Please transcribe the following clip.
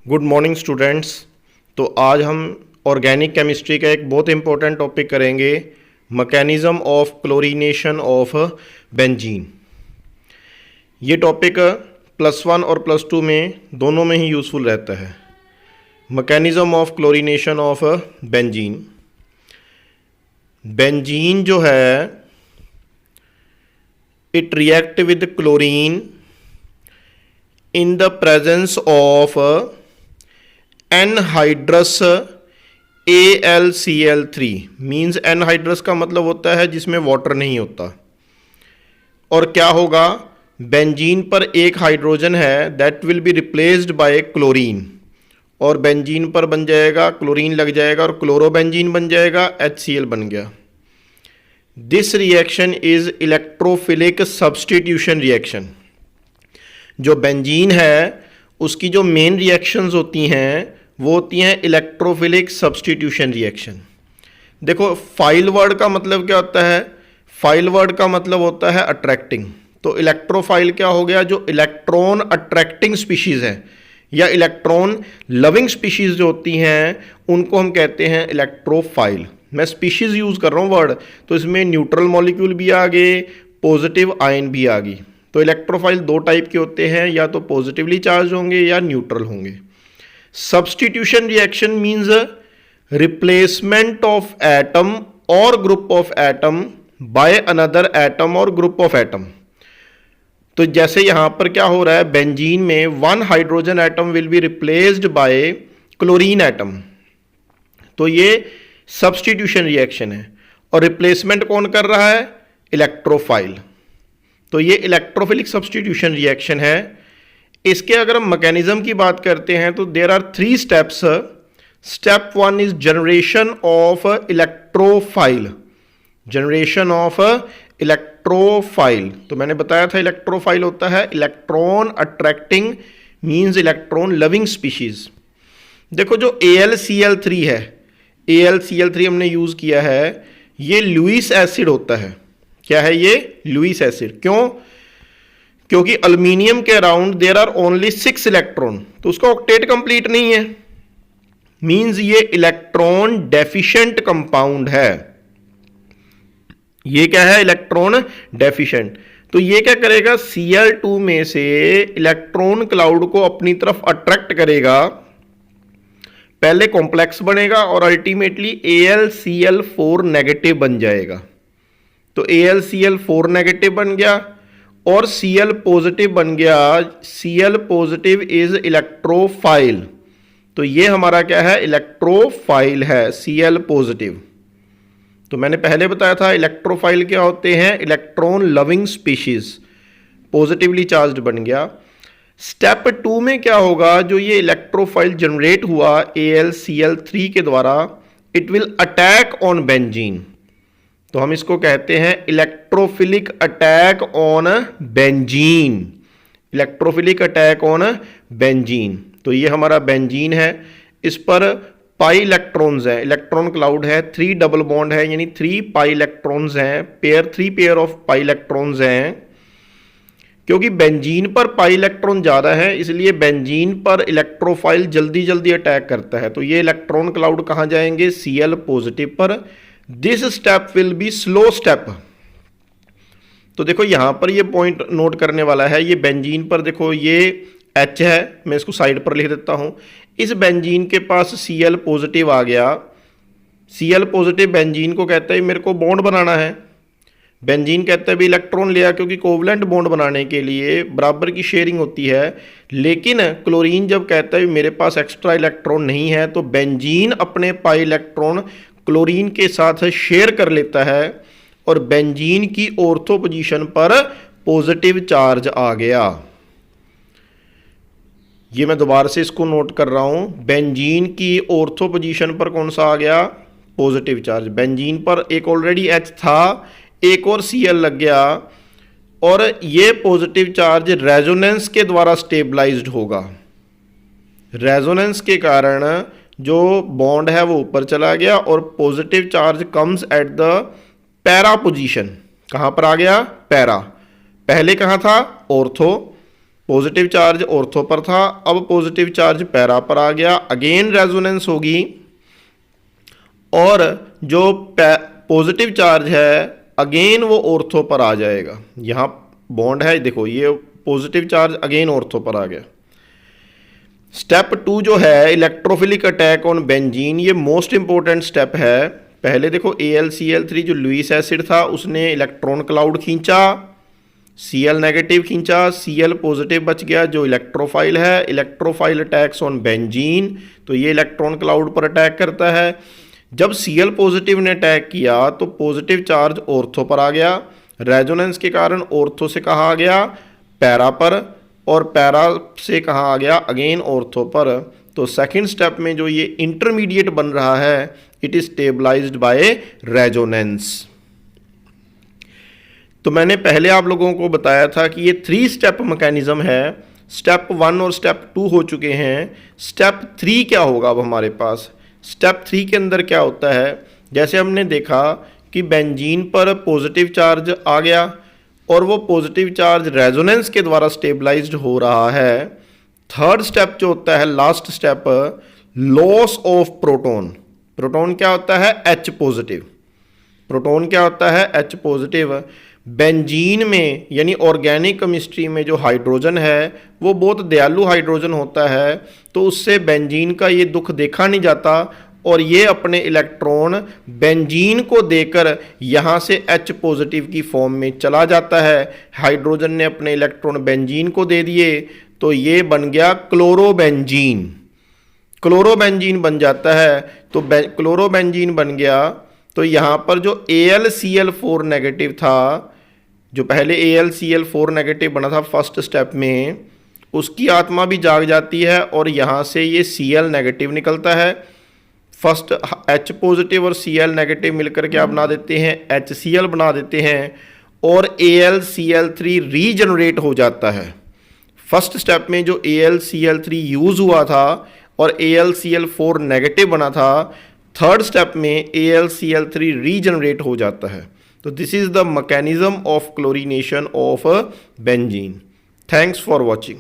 Good morning students. तो आज हम ऑर्गेनिक केमिस्ट्री का एक बहुत इंपॉर्टेंट टॉपिक करेंगे, mechanism of chlorination of benzene. ये टॉपिक +1 और +2 में दोनों में ही यूज़फुल रहता है। Mechanism of chlorination of benzene. Benzene जो है it react with chlorine in the presence of anhydrous AlCl3 means anhydrous का मतलब होता है जिसमें वाटर नहीं होता। और क्या होगा, बेंजीन पर एक हाइड्रोजन है that will be replaced by chlorine, और बेंजीन पर बन जाएगा क्लोरीन लग जाएगा और क्लोरोबेंजीन बन जाएगा, HCl बन गया। This reaction is electrophilic substitution reaction. जो बेंजीन है उसकी जो मेन रिएक्शंस होती हैं वो होती हैं इलेक्ट्रोफिलिक सब्सटीट्यूशन रिएक्शन। देखो, फाइल वर्ड का मतलब क्या होता है? फाइल वर्ड का मतलब होता है अट्रैक्टिंग। तो इलेक्ट्रोफाइल क्या हो गया? जो इलेक्ट्रॉन अट्रैक्टिंग स्पीशीज है या इलेक्ट्रॉन लविंग स्पीशीज जो होती हैं उनको हम कहते हैं इलेक्ट्रोफाइल। मैं स्पीशीज यूज कर रहा हूँ वर्ड, तो इसमें न्यूट्रल मॉलिक्यूल भी आ गए, पॉजिटिव आयन भी आ गई। तो इलेक्ट्रोफाइल दो टाइप के होते हैं, या तो पॉजिटिवली चार्ज होंगे या न्यूट्रल होंगे। Substitution reaction means replacement of atom और group of atom by another atom और ग्रुप ऑफ एटम। तो जैसे यहां पर क्या हो रहा है, बेंजीन में one hydrogen atom will be replaced by chlorine atom. तो ये सब्स्टिट्यूशन रिएक्शन है, और रिप्लेसमेंट कौन कर रहा है? इलेक्ट्रोफाइल। तो ये इलेक्ट्रोफिलिक सब्स्टिट्यूशन रिएक्शन है। इसके अगर हम मैकेनिज्म की बात करते हैं तो there are 3 steps. Step 1 is generation of electrophile. Generation of electrophile, तो मैंने बताया था इलेक्ट्रोफाइल होता है electron attracting means electron loving species. देखो, जो AlCl3 है, AlCl3 हमने यूज किया है, ये लुईस एसिड होता है। क्या है ये? Lewis acid. क्यों? क्योंकि अल्मीनियम के around there are only 6 electron, तो उसका ऑक्टेट कंप्लीट नहीं है, मींस ये इलेक्ट्रॉन डेफिशिएंट कंपाउंड है। ये क्या है? Electron deficient. तो ये क्या करेगा? Cl2 में से इलेक्ट्रॉन क्लाउड को अपनी तरफ अट्रैक्ट करेगा, पहले कॉम्प्लेक्स बनेगा और अल्टीमेटली AlCl4 नेगेटिव बन जाएगा। तो AlCl4 नेगेटिव बन गया और Cl पॉजिटिव बन गया। Cl positive is electrophile. तो ये हमारा क्या है? इलेक्ट्रोफाइल है, Cl पॉजिटिव। तो मैंने पहले बताया था इलेक्ट्रोफाइल क्या होते हैं? Electron loving species. Positively charged बन गया। स्टेप 2 में क्या होगा? जो ये इलेक्ट्रोफाइल जनरेट हुआ AlCl3 के द्वारा, it will attack on benzene. तो हम इसको कहते हैं electrophilic attack on benzene. Electrophilic attack on benzene. तो ये हमारा बेंजीन है, इस पर पाई इलेक्ट्रॉन्स हैं, इलेक्ट्रॉन क्लाउड है, 3 डबल बॉन्ड है, यानी 3 पाई इलेक्ट्रॉन्स हैं, 3 पेयर ऑफ पाई इलेक्ट्रॉन्स हैं। क्योंकि बेंजीन पर पाई इलेक्ट्रॉन ज्यादा है, इसलिए बेंजीन पर इलेक्ट्रोफाइल जल्दी जल्दी अटैक करता है। तो ये इलेक्ट्रॉन क्लाउड कहां जाएंगे? Cl पॉजिटिव पर। This step will be slow step. तो देखो यहां पर ये पॉइंट नोट करने वाला है। ये बेंजीन पर देखो, ये H है, मैं इसको साइड पर लिख देता हूं। इस बेंजीन के पास Cl पॉजिटिव आ गया। Cl पॉजिटिव बेंजीन को कहता है मेरे को बॉन्ड बनाना है। बेंजीन कहता है भी इलेक्ट्रॉन लिया, क्योंकि कोवलेंट बॉन्ड बनाने के लिए बराबर की शेयरिंग होती है। लेकिन क्लोरीन जब कहता है मेरे पास एक्स्ट्रा इलेक्ट्रॉन नहीं है, तो बेंजीन अपने पाई इलेक्ट्रॉन क्लोरीन के साथ शेयर कर लेता है और बेंजीन की ऑर्थो पोजीशन पर पॉजिटिव चार्ज आ गया। ये मैं दोबारा से इसको नोट कर रहा हूं, बेंजीन की ऑर्थो पोजीशन पर कौन सा आ गया? Positive charge. बेंजीन पर एक ऑलरेडी H था, एक और Cl लग गया, और ये पॉजिटिव चार्ज रेजोनेंस के द्वारा स्टेबलाइज्ड होगा। रेजोनेंस के कारण जो बॉन्ड है वो ऊपर चला गया और positive charge comes at the para position. कहां पर आ गया? पैरा। पहले कहां था? ऑर्थो। पॉजिटिव चार्ज ऑर्थो पर था, अब पॉजिटिव चार्ज पैरा पर आ गया, अगेन रेजोनेंस होगी और जो पॉजिटिव चार्ज है अगेन वो ऑर्थो पर आ जाएगा। यहाँ बॉन्ड है, देखो ये पॉजिटिव चार्ज अगेन ऑर्थो पर आ गया। स्टेप 2 जो है इलेक्ट्रोफिलिक अटैक ऑन बेंजीन, ये मोस्ट इंपॉर्टेंट स्टेप है। पहले देखो AlCl3 जो लुईस एसिड था उसने इलेक्ट्रॉन क्लाउड खींचा, Cl नेगेटिव खींचा, Cl पॉजिटिव बच गया जो इलेक्ट्रोफाइल है। इलेक्ट्रोफाइल अटैक्स ऑन बेंजीन, तो ये इलेक्ट्रॉन क्लाउड पर अटैक करता है। जब Cl पॉजिटिव ने अटैक किया तो पॉजिटिव चार्ज ऑर्थो पर आ गया, रेजोनेंस के कारण ऑर्थो से कहाँ आ गया, पैरा पर, और पैरा से कहाँ आ गया, अगेन ऑर्थो पर। तो सेकंड स्टेप में जो ये इंटरमीडिएट बन रहा है it is stabilised by resonance. तो मैंने पहले आप लोगों को बताया था कि ये 3 स्टेप मैकेनिज्म है। स्टेप 1 और स्टेप 2 हो चुके हैं। स्टेप 3 क्या होगा अब हमारे पास? स्टेप 3 के अंदर क्या होता है, जैसे हमने देखा कि बेंजीन पर पॉजिटिव चार्ज आ गया और वो पॉजिटिव चार्ज रेजोनेंस के द्वारा स्टेबलाइज्ड हो रहा है। थर्ड स्टेप जो होता है, last step, loss of proton. Proton क्या होता है, H पॉजिटिव। प्रोटॉन क्या होता है, H पॉजिटिव। बेंजीन में यानी ऑर्गेनिक केमिस्ट्री में जो हाइड्रोजन है वो बहुत दयालु हाइड्रोजन होता है, तो उससे बेंजीन का ये दुख देखा नहीं जाता और ये अपने इलेक्ट्रॉन बेंजीन को देकर यहाँ से H पॉजिटिव की फॉर्म में चला जाता है। हाइड्रोजन ने अपने इलेक्ट्रॉन बेंजीन को दे दिए तो ये बन गया क्लोरोबेंजीन। क्लोरोबेंजीन बन जाता है, तो क्लोरोबेंजीन बन गया। तो यहाँ पर जो AlCl4 नेगेटिव था, जो पहले AlCl4 नेगेटिव बना था फर्स्ट स्टेप में, उसकी आत्मा भी जाग जाती है और यहाँ से ये Cl नेगेटिव निकलता है। फर्स्ट H पॉजिटिव और Cl नेगेटिव मिलकर क्या बना देते हैं, HCl बना देते हैं और AlCl3 रीजनरेट हो जाता है। फर्स्ट स्टेप में जो AlCl3 यूज़ हुआ था और AlCl4 नेगेटिव बना था, थर्ड स्टेप में AlCl3 रीजनरेट हो जाता है। तो this is the mechanism of chlorination of benzene. Thanks for watching.